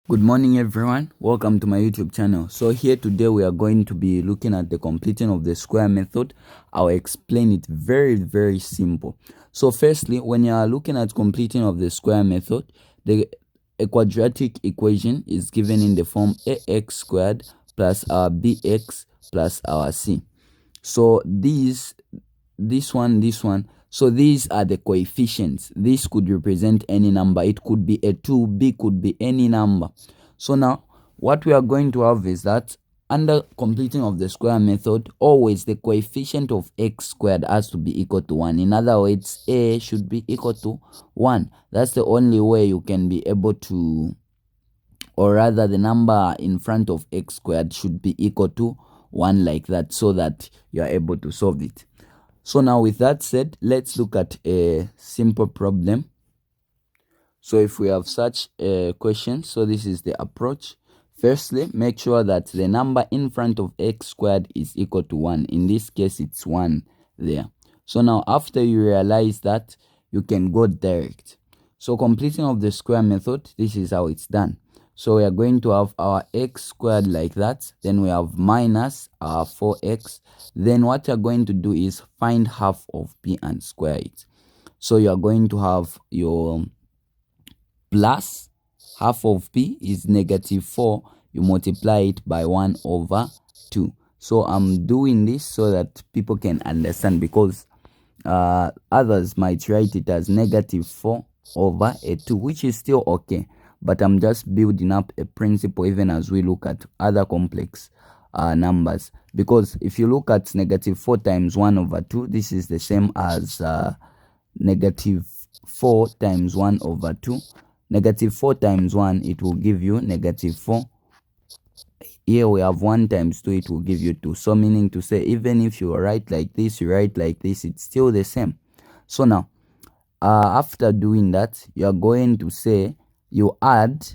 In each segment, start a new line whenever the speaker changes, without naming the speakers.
Good morning everyone, welcome to my YouTube channel. So here today we are going to be looking at the completing of the square method. I'll explain it very simple. So firstly, when you are looking at completing of the square method, a quadratic equation is given in the form ax squared plus our bx plus our c. So this one, so these are the coefficients. This could represent any number. It could be a 2, b could be any number. So now what we are going to have is that under completing of the square method, always the coefficient of x squared has to be equal to 1. In other words, a should be equal to 1. That's the only way you can be able to, or rather the number in front of x squared should be equal to 1 like that, so that you are able to solve it. So now with that said, let's look at a simple problem. So if we have such a question, so this is the approach. Firstly, make sure that the number in front of x squared is equal to 1. In this case, it's 1 there. So now after you realize that, you can go direct. So completing of the square method, this is how it's done. So we are going to have our x squared like that. Then we have minus our 4x. Then what you're going to do is find half of p and square it. So you are going to have your plus half of p is negative 4. You multiply it by 1 over 2. So I'm doing this so that people can understand, because others might write it as negative 4 over a 2, which is still okay. But I'm just building up a principle even as we look at other complex numbers. Because if you look at negative 4 times 1 over 2, this is the same as negative 4 times 1 over 2. Negative 4 times 1, it will give you negative 4. Here we have 1 times 2, it will give you 2. So meaning to say, even if you write like this, you write like this, it's still the same. So now, after doing that, you are going to say, you add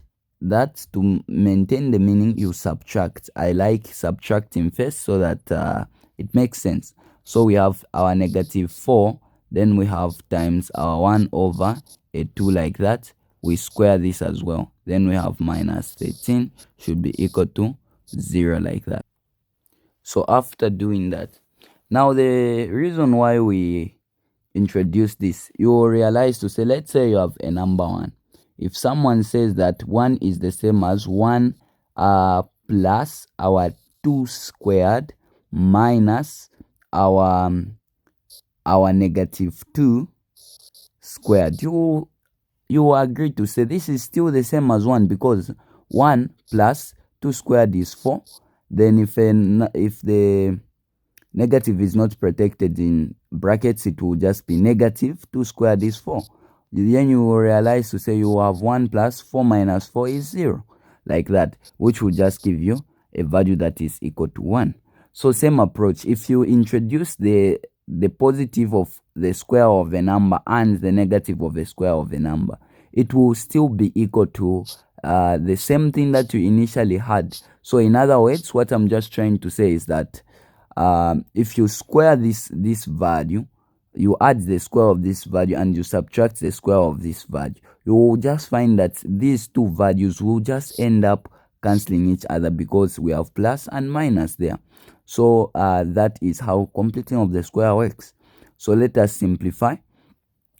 that to maintain the meaning, you subtract. I like subtracting first so that it makes sense. So we have our negative 4, then we have times our 1 over a 2 like that. We square this as well. Then we have minus 13 should be equal to 0 like that. So after doing that, now the reason why we introduce this, you will realize to say, let's say you have a number 1. If someone says that 1 is the same as 1 plus our 2 squared minus our negative 2 squared, you agree to say this is still the same as 1, because 1 plus 2 squared is 4. Then if the negative is not protected in brackets, it will just be negative 2 squared is 4. Then you will realize to say you have 1 plus 4 minus 4 is 0, like that, which will just give you a value that is equal to 1. So same approach, if you introduce the positive of the square of a number and the negative of the square of a number, it will still be equal to the same thing that you initially had. So in other words, what I'm just trying to say is that if you square this value, you add the square of this value and you subtract the square of this value, you will just find that these two values will just end up cancelling each other, because we have plus and minus there. So that is how completing of the square works. So let us simplify.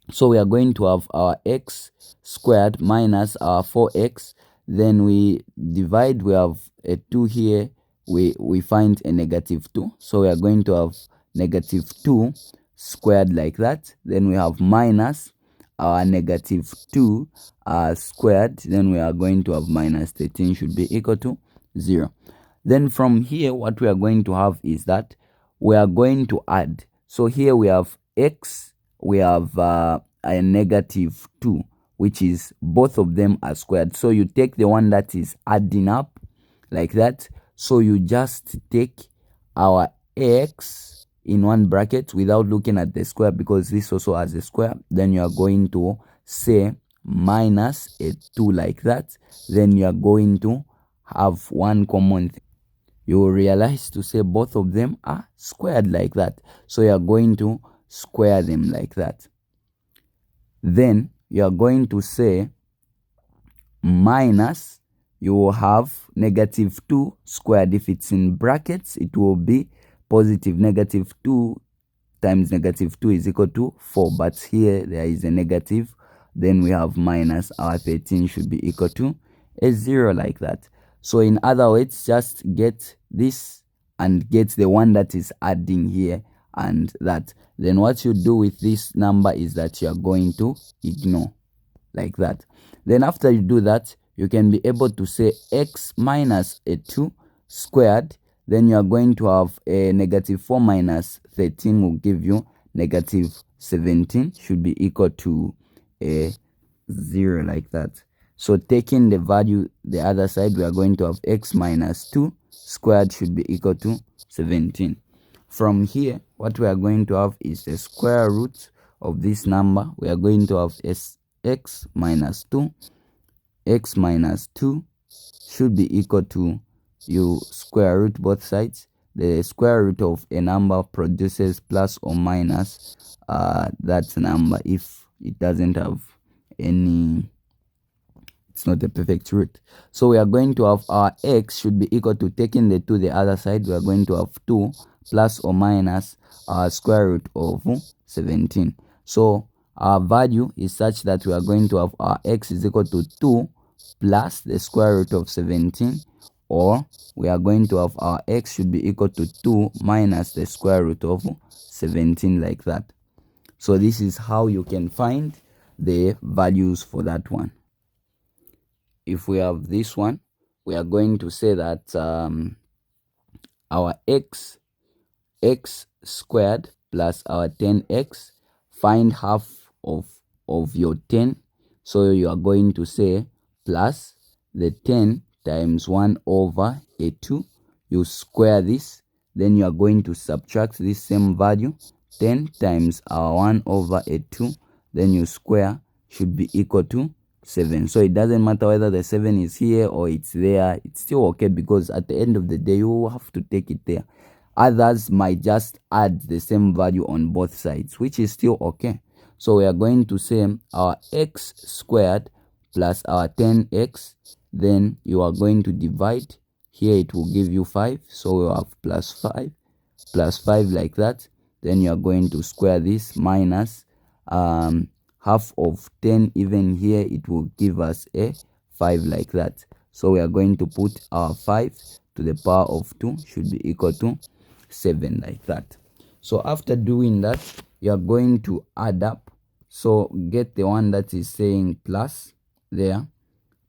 So we are going to have our x squared minus our 4x. Then we divide, we have a 2 here, we find a negative 2. So we are going to have negative 2 squared like that. Then we have minus our negative 2 squared. Then we are going to have minus 13 should be equal to 0. Then from here, what we are going to have is that we are going to add. So here we have x, we have a negative 2, which is both of them are squared. So you take the one that is adding up like that. So you just take our x in one bracket without looking at the square, because this also has a square. Then you are going to say minus a 2 like that. Then you are going to have one common thing. You will realize to say both of them are squared like that. So you are going to square them like that. Then you are going to say minus you will have negative 2 squared. If it's in brackets, it will be positive negative 2 times negative 2 is equal to 4. But here there is a negative. Then we have minus. Our 13 should be equal to a 0 like that. So in other words, just get this and get the one that is adding here and that. Then what you do with this number is that you are going to ignore like that. Then after you do that, you can be able to say x minus a 2 squared. Then you are going to have a negative 4 minus 13 will give you negative 17 should be equal to a 0 like that. So taking the value the other side, we are going to have x minus 2 squared should be equal to 17. From here, what we are going to have is the square root of this number. We are going to have x minus 2. X minus 2 should be equal to, you square root both sides. The square root of a number produces plus or minus that number if it doesn't have any, it's not a perfect root. So we are going to have our x should be equal to, taking the 2 the other side, we are going to have 2 plus or minus our square root of 17. So our value is such that we are going to have our x is equal to 2 plus the square root of 17, or we are going to have our x should be equal to 2 minus the square root of 17 like that. So this is how you can find the values for that one. If we have this one, we are going to say that our x squared plus our 10x, find half of your 10. So you are going to say plus the 10 times 1 over a 2. You square this, then you are going to subtract this same value, 10 times our 1 over a 2, then you square should be equal to 7. So it doesn't matter whether the 7 is here or it's there, it's still okay, because at the end of the day you will have to take it there. Others might just add the same value on both sides, which is still okay. So we are going to say our x squared plus our 10x, then you are going to divide. Here it will give you 5, so we have plus 5 like that. Then you are going to square this minus half of 10, even here it will give us a 5 like that. So we are going to put our 5 to the power of 2 should be equal to 7 like that. So after doing that, you are going to add up. So get the one that is saying plus there,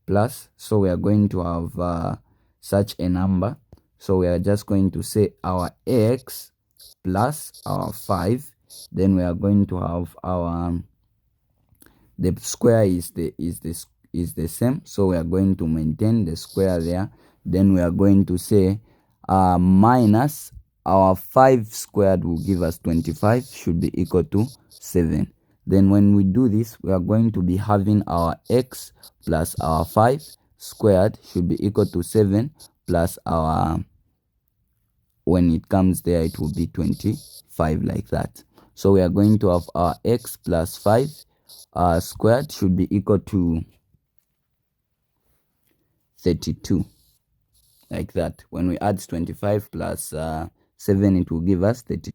plus. So we are going to have such a number. So we are just going to say our x plus our 5. Then we are going to have our the square is the same, so we are going to maintain the square there. Then we are going to say minus our 5 squared will give us 25 should be equal to 7. Then when we do this, we are going to be having our x plus our 5 squared should be equal to 7 plus our, when it comes there it will be 25 like that. So we are going to have our x plus 5 squared should be equal to 32 like that. When we add 25 plus 7, it will give us 30.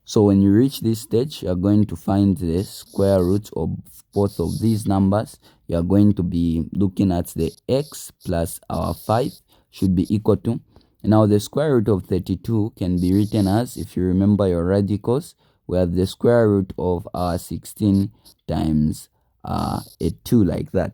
So when you reach this stage, you are going to find the square root of both of these numbers. You are going to be looking at the x plus our 5 should be equal to, now the square root of 32 can be written as, if you remember your radicals, we have the square root of our 16 times a 2 like that.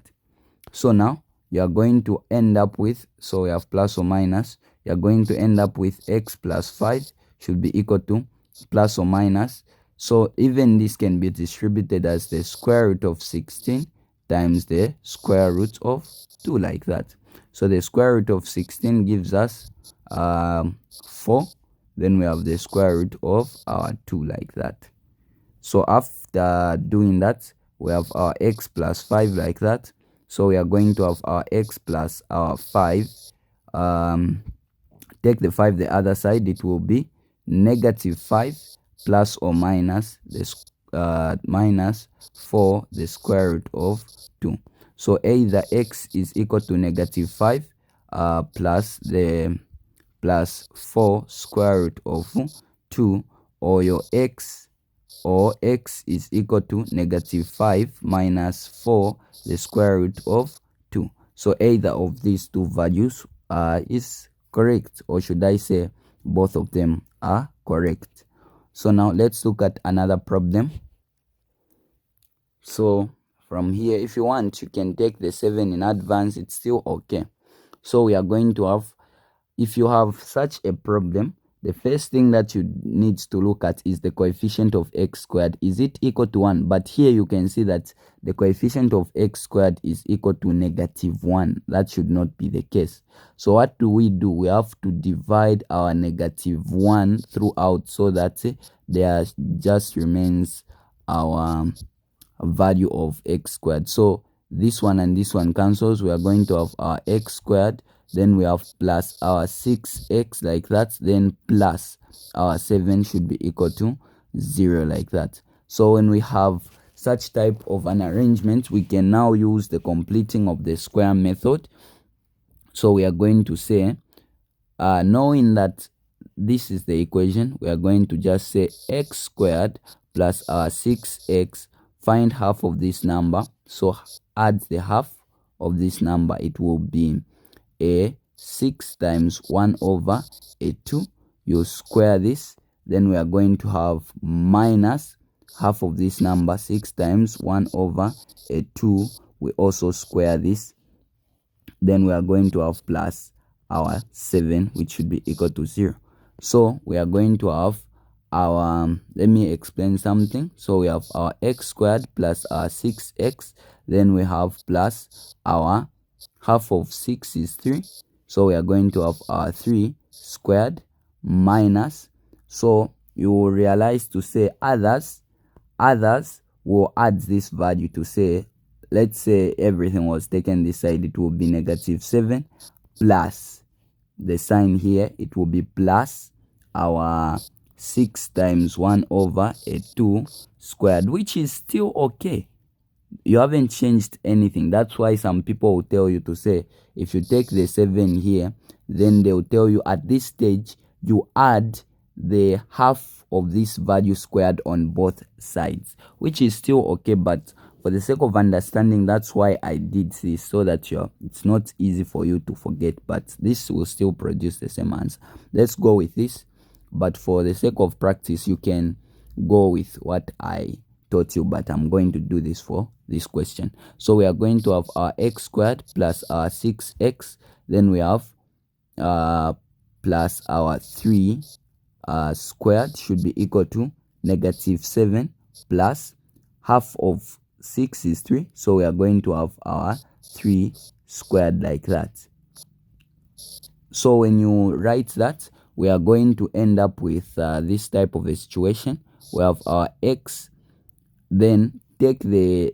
So now you are going to end up with, so we have plus or minus, you are going to end up with x plus 5 should be equal to plus or minus. So even this can be distributed as the square root of 16 times the square root of 2 like that. So the square root of 16 gives us 4. Then we have the square root of our 2 like that. So after doing that, we have our x plus 5 like that. So we are going to have our x plus our 5. Take the 5 the other side, it will be negative 5 plus or minus this minus 4 the square root of 2. So either x is equal to negative 5 plus 4 square root of 2, or x is equal to negative 5 minus 4 the square root of 2. So either of these two values is correct, or should I say both of them are correct. So now let's look at another problem. So from here, if you want, you can take the 7 in advance, it's still okay. So we are going to have, if you have such a problem, the first thing that you need to look at is the coefficient of x squared. Is it equal to 1? But here you can see that the coefficient of x squared is equal to negative 1. That should not be the case. So what do? We have to divide our negative 1 throughout, so that there just remains our value of x squared. So this one and this one cancels. We are going to have our x squared, then we have plus our 6x like that, then plus our 7 should be equal to 0 like that. So when we have such type of an arrangement, we can now use the completing of the square method. So we are going to say, knowing that this is the equation, we are going to just say x squared plus our 6x, find half of this number. So add the half of this number, it will be a 6 times 1 over a 2. You square this, then we are going to have minus half of this number, 6 times 1 over a 2. We also square this, then we are going to have plus our 7, which should be equal to 0. So we are going to have our, let me explain something. So we have our x squared plus our 6x, then we have plus our half of 6 is 3. So we are going to have our 3 squared minus, so you will realize to say others will add this value to say, let's say everything was taken this side, it will be negative 7 plus the sign here, it will be plus our 6 times 1 over a 2 squared, which is still okay. You haven't changed anything. That's why some people will tell you to say, if you take the 7 here, then they'll tell you at this stage you add the half of this value squared on both sides, which is still okay. But for the sake of understanding, that's why I did this, so that it's not easy for you to forget, but this will still produce the same answer. Let's go with this, but for the sake of practice, you can go with what I taught you, but I'm going to do this for this question. So we are going to have our x squared plus our 6x, then we have plus our 3 squared should be equal to negative 7 plus half of 6 is 3, so we are going to have our 3 squared like that. So when you write that, we are going to end up with this type of a situation. We have our x, then take the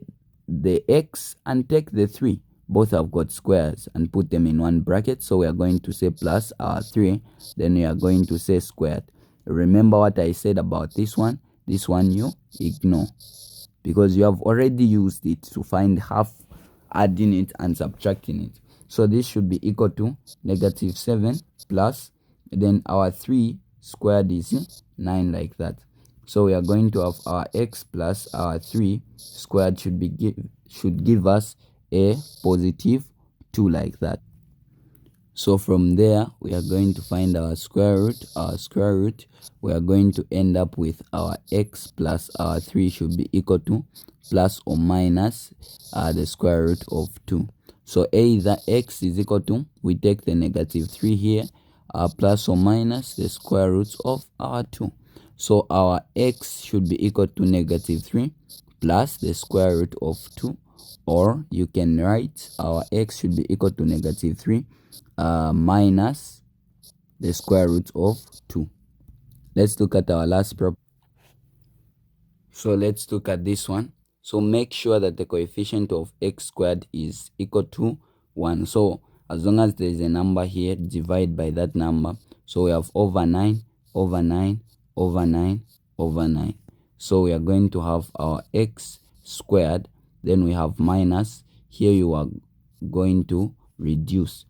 x and take the 3. Both have got squares, and put them in one bracket. So we are going to say plus our 3, then we are going to say squared. Remember what I said about this one you ignore, because you have already used it to find half, adding it and subtracting it. So this should be equal to negative 7 plus, then our 3 squared is 9 like that. So we are going to have our x plus our 3 squared should give us a positive 2 like that. So from there, we are going to find our square root. We are going to end up with our x plus our 3 should be equal to plus or minus the square root of 2. So either x is equal to, we take the negative 3 here, plus or minus the square root of our 2. So our x should be equal to negative 3 plus the square root of 2. Or you can write our x should be equal to negative 3 minus the square root of 2. Let's look at our last problem. So let's look at this one. So make sure that the coefficient of x squared is equal to 1. So as long as there is a number here, divide by that number. So we have over 9, over 9, over 9, over 9. So we are going to have our x squared, then we have minus here you are going to reduce.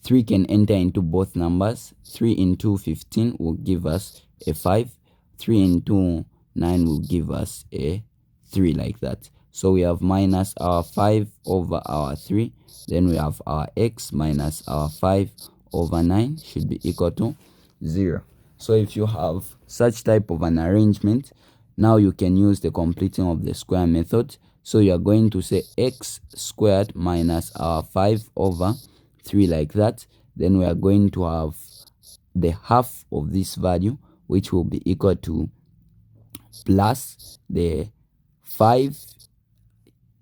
3 can enter into both numbers. 3 into 15 will give us a 5. 3 into 9 will give us a 3, like that. So we have minus our 5 over our 3. Then we have our x minus our 5 over 9 should be equal to 0. So if you have such type of an arrangement, now you can use the completing of the square method. So you are going to say x squared minus our 5 over 3, like that. Then we are going to have the half of this value, which will be equal to plus the 5,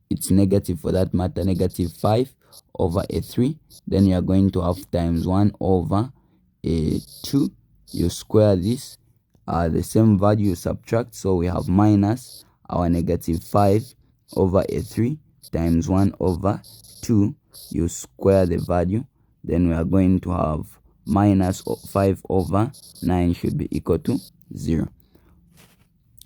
it's negative for that matter, negative 5 over a 3. Then you are going to have times 1 over a 2. You square this, the same value you subtract, so we have minus our negative 5 over a 3 times 1 over 2. You square the value, then we are going to have minus 5 over 9 should be equal to 0.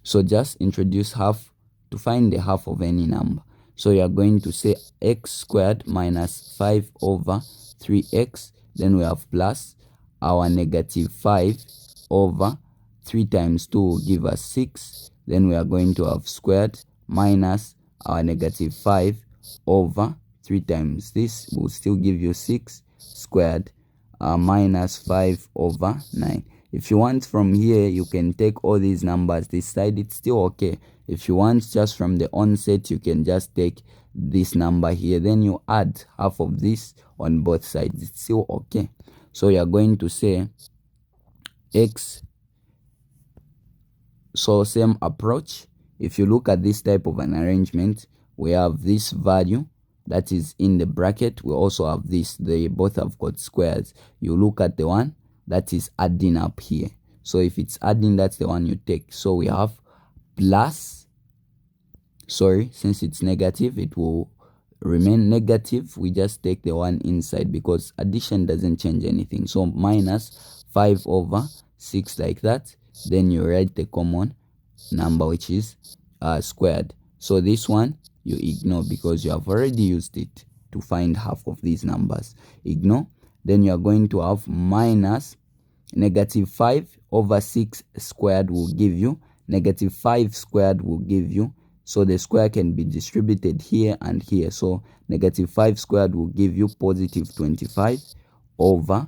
So just introduce half to find the half of any number. So you are going to say x squared minus 5 over 3x. Then we have plus our negative 5 over 3 times 2 will give us 6. Then we are going to have squared minus our negative 5 over 3 times this will still give you 6 squared minus 5 over 9. If you want from here, you can take all these numbers this side, it's still okay. If you want just from the onset, you can just take this number here, then you add half of this on both sides, it's still okay. So you are going to say x, so same approach. If you look at this type of an arrangement, we have this value that is in the bracket, we also have this, they both have got squares. You look at the one that is adding up here, so if it's adding, that's the one you take. So we have plus, sorry, since it's negative it will remain negative, we just take the one inside because addition doesn't change anything. So minus 5 over 6, like that. Then you write the common number, which is squared. So this one you ignore because you have already used it to find half of these numbers. Ignore. Then you are going to have minus negative 5 over 6 squared will give you negative 5 squared will give you, so the square can be distributed here and here. So negative 5 squared will give you positive 25 over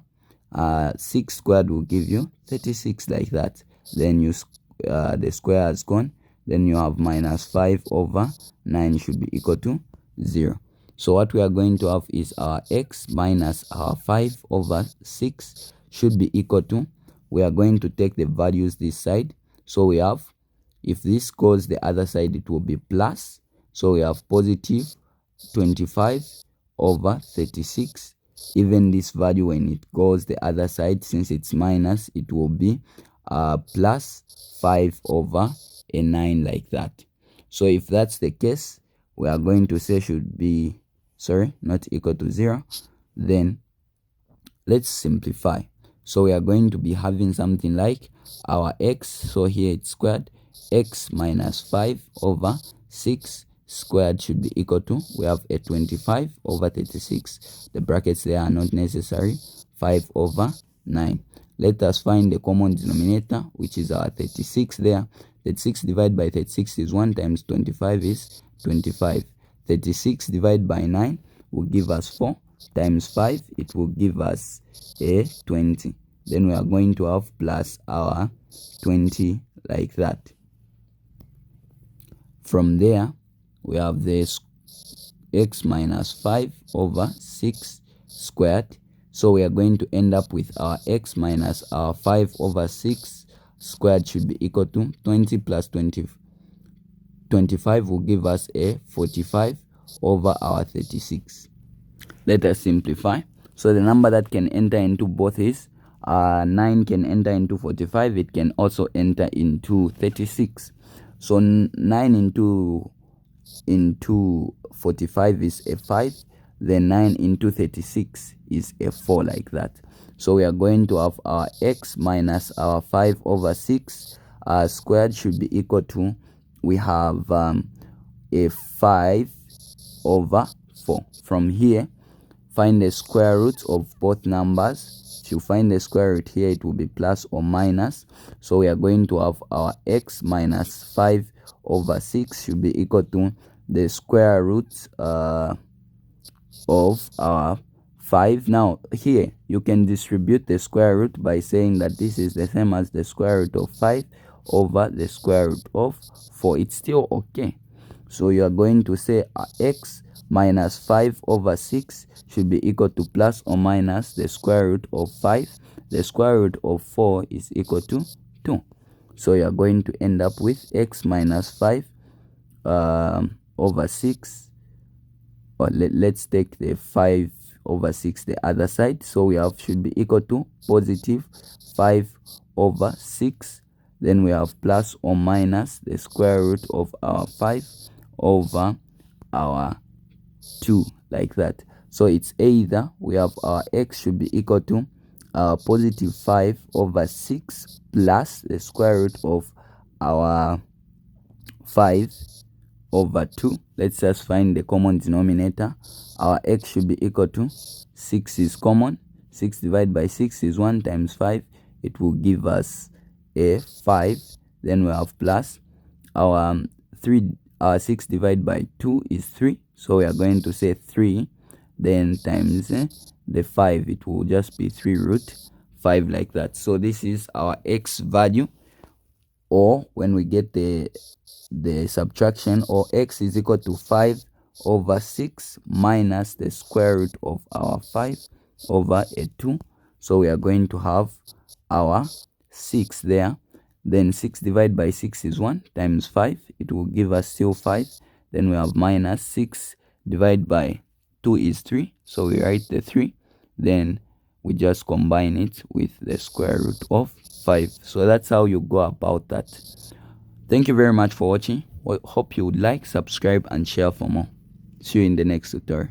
6 squared will give you 36, like that. Then you the square has gone, then you have minus 5 over 9 should be equal to 0. So what we are going to have is our x minus our 5 over 6 should be equal to, we are going to take the values this side. So we have, if this goes the other side, it will be plus. So we have positive 25 over 36. Even this value, when it goes the other side, since it's minus, it will be plus 5 over a 9, like that. So if that's the case, we are going to say should be, sorry, not equal to 0. Then let's simplify. So we are going to be having something like our x, so here it's squared, x minus 5 over 6 squared should be equal to, we have a 25 over 36, the brackets there are not necessary, 5 over 9. Let us find the common denominator, which is our 36 there. 36 divided by 36 is 1 times 25 is 25. 36 divided by 9 will give us 4 times 5, it will give us a 20. Then we are going to have plus our 20, like that. From there, we have this x minus 5 over 6 squared. So we are going to end up with our x minus our 5 over 6 squared should be equal to 20 plus 20. 25 will give us a 45 over our 36. Let us simplify. So the number that can enter into both is 9 can enter into 45. It can also enter into 36. So 9 into 45 is a 5. Then 9 into 36 is a 4, like that. So we are going to have our x minus our 5 over 6 squared should be equal to, we have a 5 over 4. From here, find the square root of both numbers. To find the square root here, it will be plus or minus. So we are going to have our x minus 5 over 6 should be equal to the square root of our 5. Now here you can distribute the square root by saying that this is the same as the square root of 5 over the square root of 4. It's still okay. So you are going to say x minus 5 over 6 should be equal to plus or minus the square root of 5. The square root of 4 is equal to 2. So you are going to end up with x minus 5 over 6. Or let's take the 5 over 6 the other side. So we have should be equal to positive 5 over 6. Then we have plus or minus the square root of our 5 over our 2, like that. So it's either we have our x should be equal to positive 5 over 6 plus the square root of our 5 over 2. Let's just find the common denominator. Our x should be equal to 6 is common. 6 divided by 6 is 1 times 5. It will give us a 5. Then we have plus our 6 divided by 2 is 3. So we are going to say 3 then times the 5. It will just be 3 root 5, like that. So this is our x value, or when we get the subtraction, or x is equal to 5 over 6 minus the square root of our 5 over a 2. So we are going to have our 6 there. Then 6 divided by 6 is 1 times 5. It will give us still 5. Then we have minus 6 divided by 2 is 3. So we write the 3. Then we just combine it with the square root of 5. So that's how you go about that. Thank you very much for watching. Hope you would like, subscribe, and share for more. See you in the next tutorial.